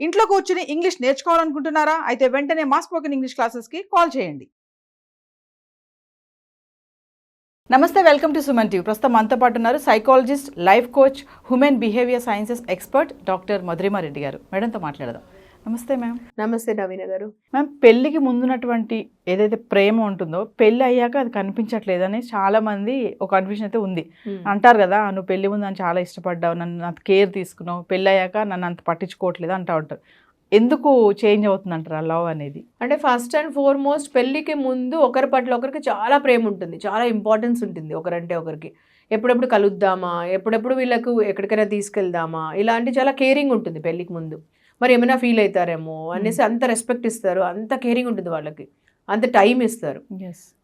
ఇంట్లో కూర్చుని ఇంగ్లీష్ నేర్చుకోవాలనుకుంటున్నారా? అయితే వెంటనే మా స్పోకెన్ ఇంగ్లీష్ క్లాసెస్కి కాల్ చేయండి. నమస్తే, వెల్కమ్ టు సుమన్ టీవీ. ప్రస్తుతం మనతో పాటు ఉన్నారు psychologist, life coach, human behaviour sciences expert doctor Madhurima Reddy గారు. మేడంతో మాట్లాడదాం. నమస్తే మ్యామ్. నమస్తే నవీన గారు. మ్యామ్, పెళ్ళికి ముందున్నటువంటి ఏదైతే ప్రేమ ఉంటుందో పెళ్ళి అయ్యాక అది కనిపించట్లేదని చాలా మంది ఒక కన్ఫ్యూజన్ అయితే ఉంది. అంటారు కదా, నువ్వు పెళ్లి ముందు నన్ను చాలా ఇష్టపడ్డావు, నన్ను అంత కేర్ తీసుకున్నావు, పెళ్ళి అయ్యాక నన్ను అంత పట్టించుకోవట్లేదు అంటూ ఉంటారు. ఎందుకు చేంజ్ అవుతుంది అంటారు ఆ లవ్ అనేది? అంటే ఫస్ట్ అండ్ ఫార్మోస్ట్ పెళ్ళికి ముందు ఒకరి పట్ల ఒకరికి చాలా ప్రేమ ఉంటుంది, చాలా ఇంపార్టెన్స్ ఉంటుంది ఒకరంటే ఒకరికి. ఎప్పుడెప్పుడు కలుద్దామా, ఎప్పుడెప్పుడు వీళ్ళకు ఎక్కడికైనా తీసుకెళ్దామా, ఇలాంటి చాలా కేరింగ్ ఉంటుంది పెళ్ళికి ముందు. మరి ఏమైనా ఫీల్ అవుతారేమో అనేసి అంత రెస్పెక్ట్ ఇస్తారు, అంత కేరింగ్ ఉంటుంది వాళ్ళకి, అంత టైం ఇస్తారు.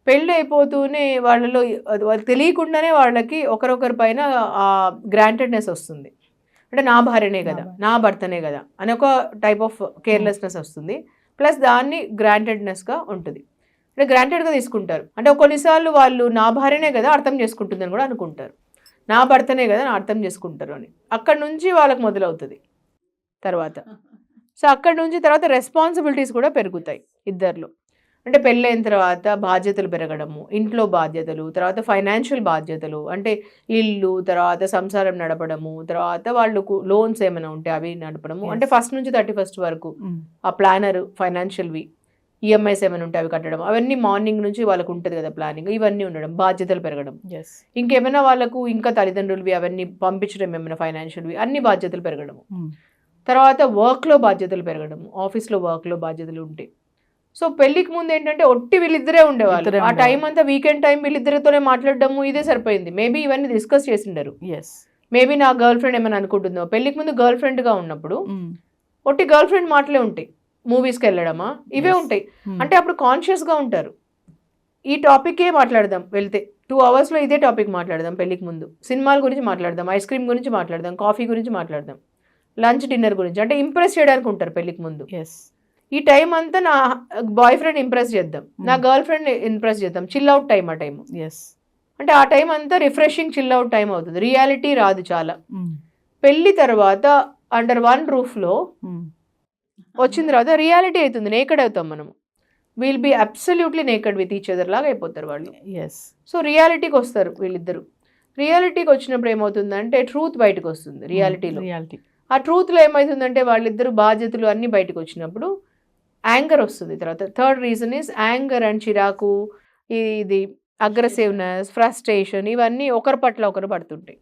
పెళ్ళి అయిపోతూనే వాళ్ళలో వాళ్ళకి తెలియకుండానే వాళ్ళకి ఒకరొకరి పైన ఆ గ్రాంటెడ్నెస్ వస్తుంది. అంటే నా భార్యనే కదా, నా భర్తనే కదా అని ఒక టైప్ ఆఫ్ కేర్లెస్నెస్ వస్తుంది. ప్లస్ దాన్ని గ్రాంటెడ్నెస్గా ఉంటుంది, అంటే గ్రాంటెడ్గా తీసుకుంటారు. అంటే కొన్నిసార్లు వాళ్ళు నా భార్యనే కదా అర్థం చేసుకుంటుందని కూడా అనుకుంటారు, నా భర్తనే కదా అర్థం చేసుకుంటారు అని. అక్కడ నుంచి వాళ్ళకి మొదలవుతుంది తర్వాత. సో అక్కడ నుంచి తర్వాత రెస్పాన్సిబిలిటీస్ కూడా పెరుగుతాయి ఇద్దరిలో. అంటే పెళ్ళైన తర్వాత బాధ్యతలు పెరగడము, ఇంట్లో బాధ్యతలు, తర్వాత ఫైనాన్షియల్ బాధ్యతలు, అంటే ఇల్లు, తర్వాత సంసారం నడపడము, తర్వాత వాళ్ళకు లోన్స్ ఏమైనా ఉంటే అవి నడపడము. అంటే ఫస్ట్ నుంచి 31st వరకు ఆ ప్లానర్, ఫైనాన్షియల్వి, ఈఎంఐస్ ఏమైనా ఉంటే అవి కట్టడం, అవన్నీ మార్నింగ్ నుంచి వాళ్ళకు ఉంటుంది కదా ప్లానింగ్, ఇవన్నీ ఉండడం, బాధ్యతలు పెరగడం. ఇంకేమైనా వాళ్ళకు ఇంకా తల్లిదండ్రులవి అవన్నీ పంపించడం, ఏమైనా ఫైనాన్షియల్వి, అన్ని బాధ్యతలు పెరగడము. తర్వాత వర్క్లో బాధ్యతలు పెరగడము, ఆఫీస్లో వర్క్లో బాధ్యతలు ఉంటాయి. సో పెళ్లికి ముందు ఏంటంటే ఒట్టి వీళ్ళిద్దరే ఉండేవాళ్ళు. ఆ టైం అంతా వీకెండ్ టైం వీళ్ళిద్దరితోనే మాట్లాడడము ఇదే సరిపోయింది. మేబీ ఇవన్నీ డిస్కస్ చేసిండరు. మేబీ నా గర్ల్ ఫ్రెండ్ ఏమైనా అనుకుంటుందో, పెళ్లికి ముందు గర్ల్ ఫ్రెండ్గా ఉన్నప్పుడు ఒట్టి గర్ల్ ఫ్రెండ్ మాటలే ఉంటాయి. మూవీస్కి వెళ్ళడమా ఇవే ఉంటాయి. అంటే అప్పుడు కాన్షియస్గా ఉంటారు, ఈ టాపికే మాట్లాడదాం, వెళ్తే 2 అవర్స్లో ఇదే టాపిక్ మాట్లాడదాం, పెళ్లికి ముందు సినిమాల గురించి మాట్లాడదాం, ఐస్ క్రీమ్ గురించి మాట్లాడదాం, కాఫీ గురించి మాట్లాడదాం, లంచ్ డిన్నర్ గురించి. అంటే ఇంప్రెస్ చేయడానికి ఉంటారు పెళ్లికి ముందు. ఈ టైం అంతా నా బాయ్ ఫ్రెండ్ ఇంప్రెస్ చేద్దాం, నా గర్ల్ ఫ్రెండ్ ఇంప్రెస్ చేద్దాం, చిల్ అవుట్ టైం ఆ టైం. అంటే ఆ టైం అంతా రిఫ్రెషింగ్ చిల్ అవుట్ టైం అవుతుంది, రియాలిటీ రాదు చాలా. పెళ్లి తర్వాత అండర్ వన్ రూఫ్లో వచ్చిన తర్వాత రియాలిటీ అవుతుంది, నేకెడ్ అవుతాం మనము. Will be absolutely naked with each other లాగా అయిపోతారు వాళ్ళు. సో రియాలిటీకి వస్తారు వీళ్ళిద్దరు. రియాలిటీకి వచ్చినప్పుడు ఏమవుతుందంటే ట్రూత్ బయటకు వస్తుంది రియాలిటీలో. ఆ ట్రూత్లో ఏమవుతుందంటే వాళ్ళిద్దరు బాధ్యతలు అన్నీ బయటకు వచ్చినప్పుడు యాంగర్ వస్తుంది. తర్వాత third reason is anger and చిరాకు, ఇది అగ్రెసివ్నెస్, ఫ్రస్ట్రేషన్, ఇవన్నీ ఒకరి పట్ల ఒకరు పడుతుంటాయి.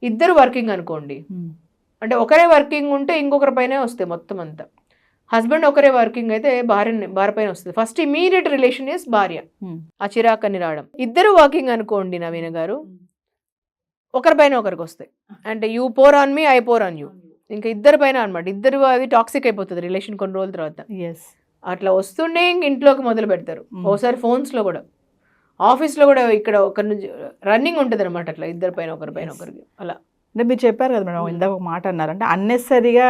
ఇద్దరు వర్కింగ్ అనుకోండి, అంటే ఒకరే వర్కింగ్ ఉంటే ఇంకొకరి పైనే వస్తాయి మొత్తం అంతా. హస్బెండ్ ఒకరే వర్కింగ్ అయితే భార్య పైన వస్తుంది. ఫస్ట్ ఇమీడియట్ రిలేషన్ ఈజ్ భార్య, ఆ చిరాకు అని రావడం. ఇద్దరు వర్కింగ్ అనుకోండి నవీన గారు, ఒకరిపైన ఒకరికి వస్తాయి. అంటే you pour on me, I pour on you, ఇంకా ఇద్దరి పైన అనమాట. ఇద్దరు అది టాక్సిక్ అయిపోతుంది రిలేషన్ కొన్ని రోజుల తర్వాత. అట్లా వస్తుండే ఇంక ఇంట్లోకి మొదలు పెడతారు. ఒకసారి ఫోన్స్లో కూడా, ఆఫీస్లో కూడా, ఇక్కడ ఒకరి నుంచి రన్నింగ్ ఉంటుంది అనమాట. అట్లా ఇద్దరి పైన ఒకరికి అలా. అంటే మీరు చెప్పారు కదా మేడం, ఇందాక ఒక మాట అన్నారు, అంటే అన్నెసరీగా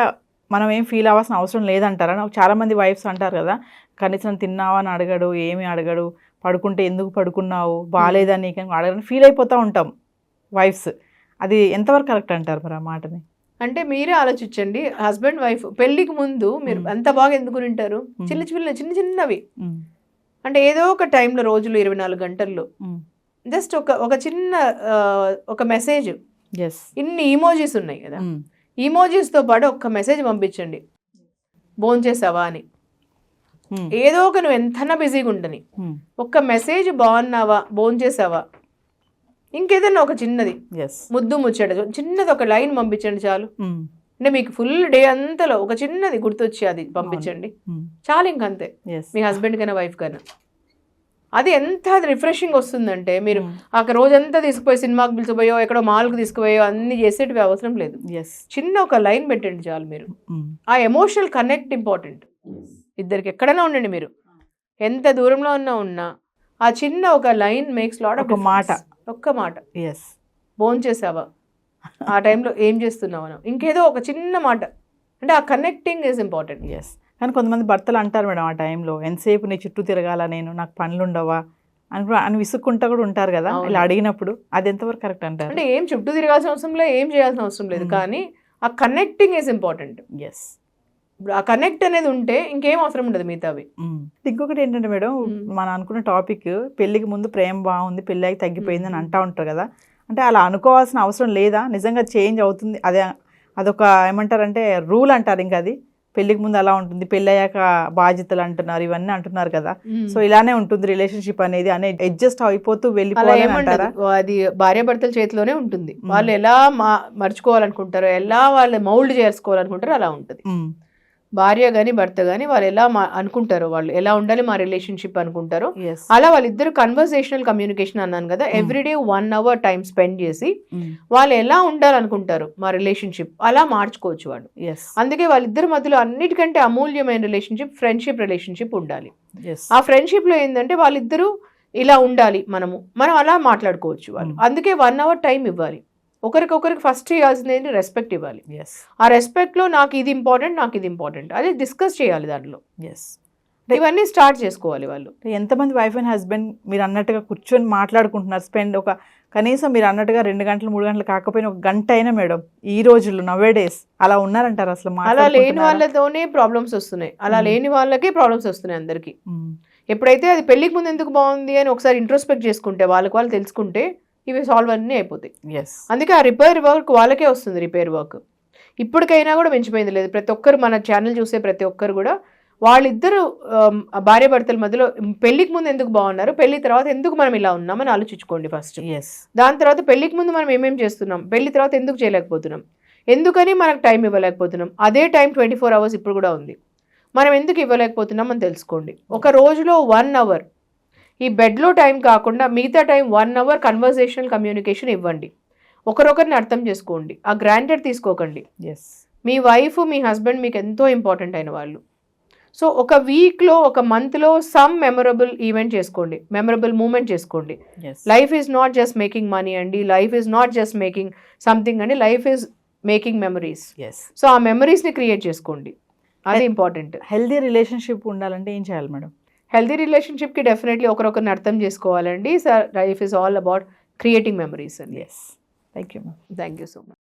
మనం ఏం ఫీల్ అవ్వాల్సిన అవసరం లేదంటారా? చాలా మంది వైఫ్స్ అంటారు కదా, కనీసం తిన్నావా అని అడగడు, ఏమి అడగడు, పడుకుంటే ఎందుకు పడుకున్నావు, బాగాలేదని నీకు అడగని ఫీల్ అయిపోతూ ఉంటాం వైఫ్స్. అది ఎంతవరకు కరెక్ట్ అంటారు మరి ఆ మాటని? అంటే మీరే ఆలోచించండి, హస్బెండ్ వైఫ్ పెళ్లికి ముందు మీరు అంత బాగా ఎందుకు వింటారు? చిన్న చిన్నవి, అంటే ఏదో ఒక టైంలో రోజులు 24 గంటల్లో జస్ట్ ఒక చిన్న ఒక మెసేజ్. ఇన్ని ఈమోజీస్ ఉన్నాయి కదా, ఈమోజీస్తో పాటు ఒక్క మెసేజ్ పంపించండి, భోంచేసావా అని. ఏదో ఒక నువ్వు ఎంతనా బిజీగా ఉండని ఒక్క మెసేజ్, బాగున్నావా, భోంచేసావా, ఇంకేదన్నా ఒక చిన్నది ముద్దు ముచ్చట చిన్నది ఒక లైన్ పంపించండి చాలు. అంటే మీకు ఫుల్ డే అంతలో ఒక చిన్నది గుర్తొచ్చి అది పంపించండి చాలు, ఇంకంతే. మీ హస్బెండ్ కైనా వైఫ్ కైనా అది ఎంత రిఫ్రెషింగ్ వస్తుందంటే, మీరు ఆ రోజంతా తీసుకుపోయి సినిమాకి పిలిచిపోయో, ఎక్కడో మాల్కి తీసుకుపోయో అన్ని చేసేటివి అవసరం లేదు. చిన్న ఒక లైన్ పెట్టండి చాలు. మీరు ఆ ఎమోషనల్ కనెక్ట్ ఇంపార్టెంట్. ఇద్దరికి ఎక్కడైనా ఉండండి, మీరు ఎంత దూరంలో ఉన్నా ఆ చిన్న ఒక లైన్ మేక్స్ లాట్ ఆఫ్ మాట. ఒక్క మాట, భోంచేసావా, ఆ టైంలో ఏం చేస్తున్నావు, ఇంకేదో ఒక చిన్న మాట. అంటే ఆ కనెక్టింగ్ ఈజ్ ఇంపార్టెంట్. కానీ కొంతమంది భర్తలు అంటారు మేడం, ఆ టైంలో ఎంతసేపు నీ చుట్టూ తిరగాల, నాకు పనులు ఉండవా అని విసుక్కుంటా కూడా ఉంటారు కదా ఇలా అడిగినప్పుడు. అది ఎంతవరకు కరెక్ట్ అంటారు? అంటే ఏం చుట్టూ తిరగాల్సిన అవసరం లేదు, ఏం చేయాల్సిన అవసరం లేదు, కానీ ఆ కనెక్టింగ్ ఈజ్ ఇంపార్టెంట్. ఆ కనెక్ట్ అనేది ఉంటే ఇంకేం అవసరం ఉండదు మిగతావి. ఇంకొకటి ఏంటంటే మేడం, మనం అనుకున్న టాపిక్ పెళ్లికి ముందు ప్రేమ బాగుంది, పెళ్ళి తగ్గిపోయింది అని అంటా ఉంటారు కదా. అంటే అలా అనుకోవాల్సిన అవసరం లేదా, నిజంగా చేంజ్ అవుతుంది? అదొక ఏమంటారంటే రూల్ అంటారు, ఇంకా అది పెళ్లికి ముందు అలా ఉంటుంది, పెళ్ళి అయ్యాక బాధ్యతలు అంటున్నారు, ఇవన్నీ అంటున్నారు కదా. సో ఇలానే ఉంటుంది రిలేషన్షిప్ అనేది, అడ్జస్ట్ అయిపోతూ అలా వెళ్ళిపోవాలి ఏమంటారా, అది భార్యాభర్తల చేతిలోనే ఉంటుంది. వాళ్ళు ఎలా మర్చుకోవాలనుకుంటారో, ఎలా వాళ్ళు మౌల్డ్ చేసుకోవాలనుకుంటారో అలా ఉంటుంది. భార్య కానీ భర్త కానీ వాళ్ళు ఎలా అనుకుంటారో, వాళ్ళు ఎలా ఉండాలి మా రిలేషన్షిప్ అనుకుంటారో అలా వాళ్ళిద్దరు కన్వర్సేషనల్ కమ్యూనికేషన్ అన్నాను కదా, ఎవ్రీడే 1 hour టైం స్పెండ్ చేసి వాళ్ళు ఎలా ఉండాలనుకుంటారు మా రిలేషన్షిప్ అలా మార్చుకోవచ్చు వాళ్ళు. అందుకే వాళ్ళిద్దరి మధ్యలో అన్నిటికంటే అమూల్యమైన రిలేషన్షిప్ ఫ్రెండ్షిప్ రిలేషన్షిప్ ఉండాలి. ఆ ఫ్రెండ్షిప్ లో ఏంటంటే వాళ్ళిద్దరూ ఇలా ఉండాలి, మనం అలా మాట్లాడుకోవచ్చు వాళ్ళు. అందుకే 1 hour టైం ఇవ్వాలి ఒకరికొకరికి. ఫస్ట్ చేయాల్సింది ఏంటి, రెస్పెక్ట్ ఇవ్వాలి. ఆ రెస్పెక్ట్ లో నాకు ఇది ఇంపార్టెంట్ అదే డిస్కస్ చేయాలి దాంట్లో. ఇవన్నీ స్టార్ట్ చేసుకోవాలి వాళ్ళు. ఎంతమంది వైఫ్ అండ్ హస్బెండ్ మీరు అన్నట్టుగా కూర్చొని మాట్లాడుకుంటున్నారు, స్పెండ్ ఒక కనీసం మీరు అన్నట్టుగా 2 గంటలు 3 గంటలు కాకపోయినా 1 గంట అయినా మేడం ఈ రోజుల్లో నవేడేస్ అలా ఉన్నారంటారు? అసలు అలా లేని వాళ్ళతోనే ప్రాబ్లమ్స్ వస్తున్నాయి, అలా లేని వాళ్ళకే ప్రాబ్లమ్స్ వస్తున్నాయి అందరికి. ఎప్పుడైతే అది పెళ్లికి ముందు ఎందుకు బాగుంది అని ఒకసారి ఇంట్రోస్పెక్ట్ చేసుకుంటే, వాళ్ళకి వాళ్ళు తెలుసుకుంటే ఇవి సాల్వ్ అన్నీ అయిపోతాయి. అందుకే ఆ రిపేర్ వర్క్ వాళ్ళకే వస్తుంది. రిపేర్ వర్క్ ఇప్పటికైనా కూడా మించిపోయింది లేదు. ప్రతి ఒక్కరు మన ఛానల్ చూసే ప్రతి ఒక్కరు కూడా వాళ్ళిద్దరు భార్య భర్తల మధ్యలో పెళ్లికి ముందు ఎందుకు బాగున్నారు, పెళ్లి తర్వాత ఎందుకు మనం ఇలా ఉన్నామని ఆలోచించుకోండి ఫస్ట్. దాని తర్వాత పెళ్లికి ముందు మనం ఏమేం చేస్తున్నాం, పెళ్లి తర్వాత ఎందుకు చేయలేకపోతున్నాం, ఎందుకని మనకు టైం ఇవ్వలేకపోతున్నాం. అదే టైం 24 hours ఇప్పుడు కూడా ఉంది, మనం ఎందుకు ఇవ్వలేకపోతున్నాం అని తెలుసుకోండి. ఒక రోజులో 1 hour ఈ బెడ్లో టైం కాకుండా మిగతా టైం 1 hour కన్వర్సేషనల్ కమ్యూనికేషన్ ఇవ్వండి. ఒకరొకరిని అర్థం చేసుకోండి, ఆ గ్రాంటెడ్ తీసుకోకండి. మీ వైఫ్ మీ హస్బెండ్ మీకు ఎంతో ఇంపార్టెంట్ అయిన వాళ్ళు. సో ఒక వీక్లో ఒక మంత్లో సమ్ మెమరబుల్ ఈవెంట్ చేసుకోండి, మెమరబుల్ మూమెంట్ చేసుకోండి. Life is not just making money అండి, life is not just making something అండి, life is making memories. So ఆ మెమరీస్ని క్రియేట్ చేసుకోండి, అది ఇంపార్టెంట్. హెల్దీ రిలేషన్షిప్ ఉండాలంటే ఏం చేయాలి మేడం? హెల్దీ రిలేషన్షిప్కి డెఫినెట్లీ ఒకరొకరిని అర్థం చేసుకోవాలండి. Life is all about creating memories అండి. Thank you ma'am. Thank you so much.